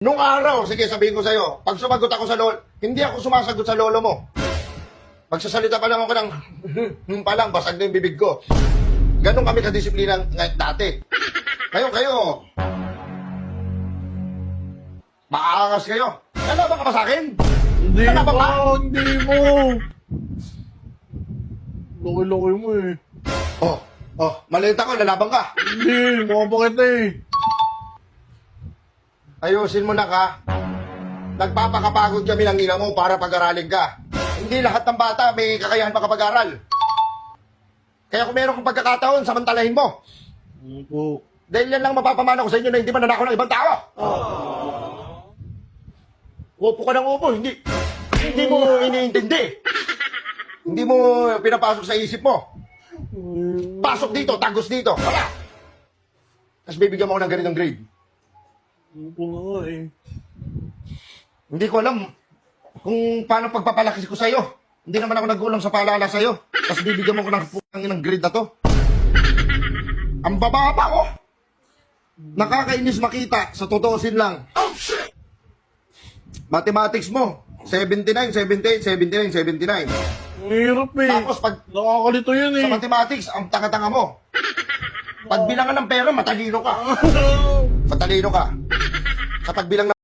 Nung araw, sige sabihin ko sa'yo, pag sumagot ako sa lolo, hindi ako sumasagot sa lolo mo. Magsasalita pa lang ako ng pa lang, basag na yung bibig ko. Ganon kami kadisiplina dati. Kayo, maaangas kayo. Nalaban ka ba sa akin? Hindi Nalaban ka? mo, hindi mo. Laki-laki mo eh. Maliit ako, lalaban ka. Hindi, mukha pa kita eh. Ayusin mo na ka. Nagpapakapagod kami ng ina mo para pag-aralin ka. Hindi lahat ng bata may kakayahan makapag-aral. Kaya kung meron kang pagkakataon, samantalahin mo. Opo. Dahil yan lang mapapamana ko sa inyo na hindi mananakaw ng ibang tao. Upo ka ng upo, hindi mo iniintindi. Hindi mo pinapasok sa isip mo. Pasok dito, tagos dito. Wala. Tapos bibigyan mo ako ng ganitong grade. Opo nga eh. Hindi ko alam kung paano pagpapalaki ko sa'yo. Hindi naman ako nagkulang sa paalala sa'yo. Tapos bibigyan mo ko ng grade na to. Ang bababa ko. Nakakainis makita. Sa totoosin lang. Mathematics mo. 79, 78, 79, 79. Ang hirap eh. Tapos pag Nakakalito yan eh. sa mathematics, ang tanga-tanga mo. Pag bilangan ng pera, matalino ka. Matalino ka. Sa pagbilang ng